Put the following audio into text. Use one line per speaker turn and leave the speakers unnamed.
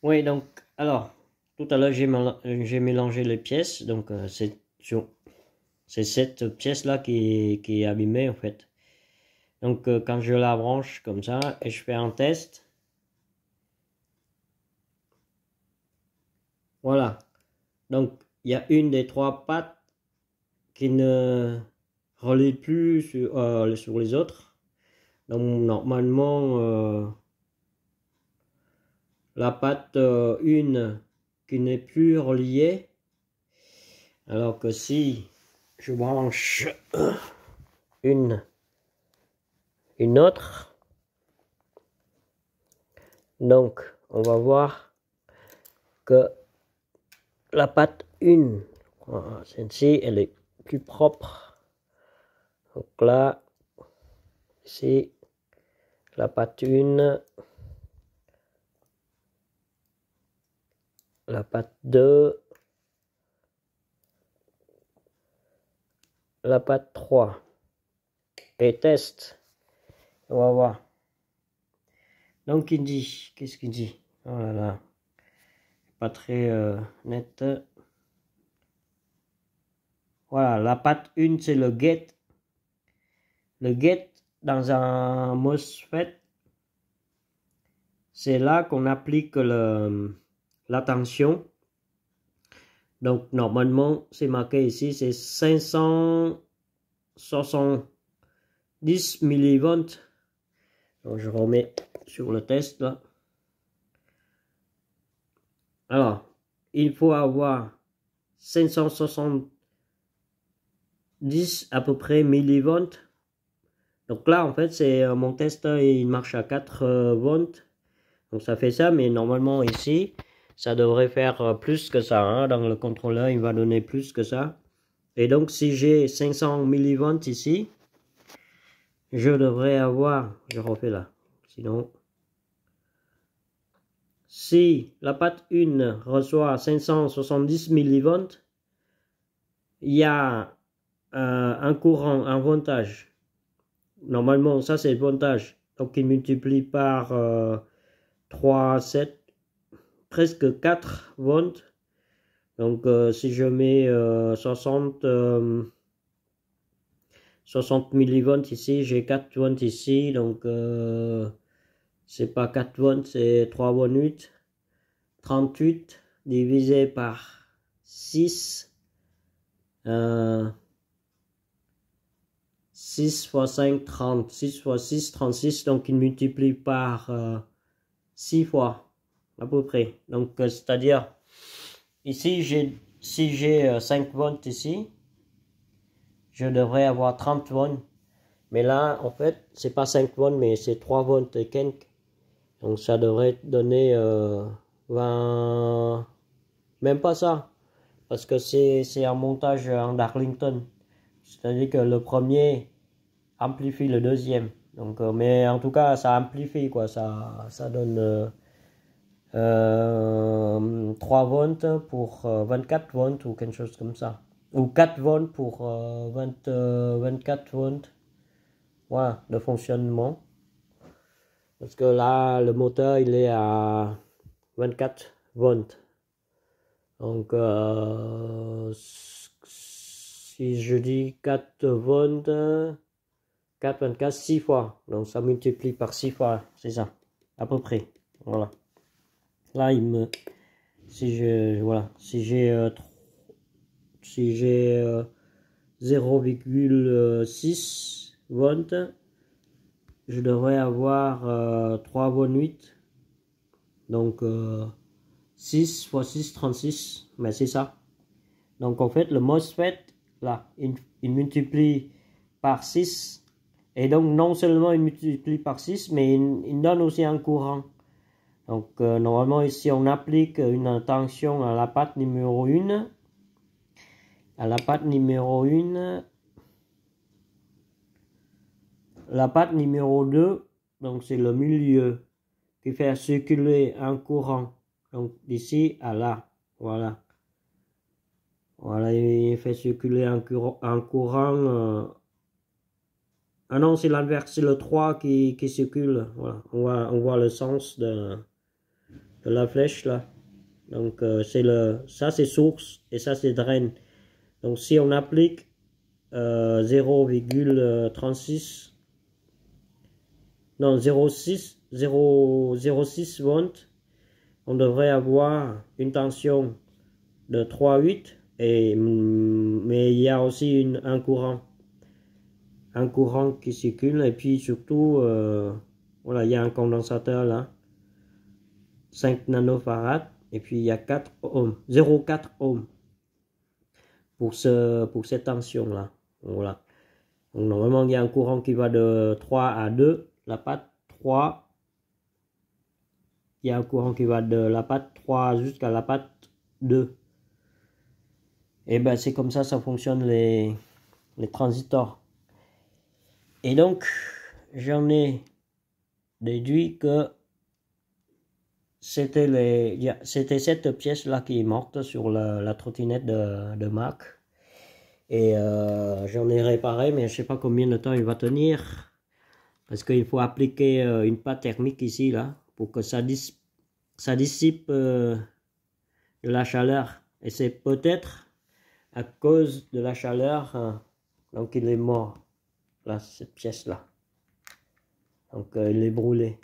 Oui, donc, alors, tout à l'heure, j'ai mélangé les pièces. Donc, c'est cette pièce-là qui est abîmée, en fait. Donc, quand je la branche comme ça et je fais un test, voilà. Donc, il y a une des trois pattes qui ne relie plus sur les autres. Donc, normalement, la patte 1 qui n'est plus reliée, alors que si je branche une autre, donc on va voir que la patte 1, celle-ci, elle est plus propre. Donc là, ici, la patte 1, la patte 2, la patte 3. Et test. On va voir. Donc il dit, qu'est-ce qu'il dit? Oh là là, pas très net. Voilà, la patte 1, c'est le get. Le get dans un MOSFET, c'est là qu'on applique la tension. Donc normalement, c'est marqué ici, c'est 570 millivolts. Donc, je remets sur le test là. Alors, il faut avoir 570 à peu près millivolts. Donc là, en fait, c'est mon test, il marche à 4 volts. Donc ça fait ça, mais normalement ici, ça devrait faire plus que ça. Hein. Dans le contrôleur, il va donner plus que ça. Et donc, si j'ai 500 millivolts ici, je devrais avoir, je refais là, sinon, si la patte 1 reçoit 570 millivolts, il y a un courant, un voltage. Normalement, ça c'est le voltage. Donc, il multiplie par 3, 7, presque 4 volts. Donc, si je mets 60 millivolts ici, j'ai 4 volts ici. Donc, c'est pas 4 volts, c'est 3,8 volts. 38 divisé par 6. 6 fois 5, 30. 6 fois 6, 36. Donc, il multiplie par 6 fois, à peu près. Donc, c'est-à-dire, ici, si j'ai 5 volts ici, je devrais avoir 30 volts. Mais là, en fait, c'est pas 5 volts, mais c'est 3 volts et quelques. Donc, ça devrait donner 20... Même pas ça. Parce que c'est un montage en Darlington. C'est-à-dire que le premier amplifie le deuxième. Donc, mais en tout cas, ça amplifie, quoi. Ça donne 3 volts pour 24 volts ou quelque chose comme ça. Ou 4 volts pour 24 volts. Voilà, de fonctionnement. Parce que là, le moteur, il est à 24 volts. Donc, si je dis 4 volts, 4, 24, 6 fois. Donc, ça multiplie par 6 fois. C'est ça, à peu près. Voilà. Là, si j'ai 0,6 volts, je devrais avoir 3,8 volts. Donc, 6 fois 6, 36. Mais c'est ça. Donc, en fait, le MOSFET, là, il multiplie par 6. Et donc, non seulement il multiplie par 6, mais il donne aussi un courant. Donc, normalement, ici, on applique une tension à la patte numéro 1. À la patte numéro 1. La patte numéro 2, donc c'est le milieu, qui fait circuler un courant. Donc, d'ici à là. Voilà. Voilà, il fait circuler un courant. Ah non, c'est l'inverse, c'est le 3 qui circule. Voilà. On voit le sens la flèche là. Donc ça c'est source et ça c'est drain. Donc si on applique 0,36, non 0,6 volts, on devrait avoir une tension de 3,8 mais il y a aussi un courant qui circule, et puis surtout voilà, il y a un condensateur là, 5 nanofarad, et puis il y a 4 ohms, 0,4 ohms pour cette tension là. Voilà. Donc normalement il y a un courant qui va de 3 à 2, la patte 3, il y a un courant qui va de la patte 3 jusqu'à la patte 2. Et ben c'est comme ça fonctionne les transistors. Et donc j'en ai déduit que c'était cette pièce là qui est morte sur la trottinette de Mac. Et j'en ai réparé, mais je sais pas combien de temps il va tenir, parce qu'il faut appliquer une pâte thermique ici là pour que ça dissipe de la chaleur, et c'est peut-être à cause de la chaleur donc il est mort là, cette pièce là, donc il est brûlé.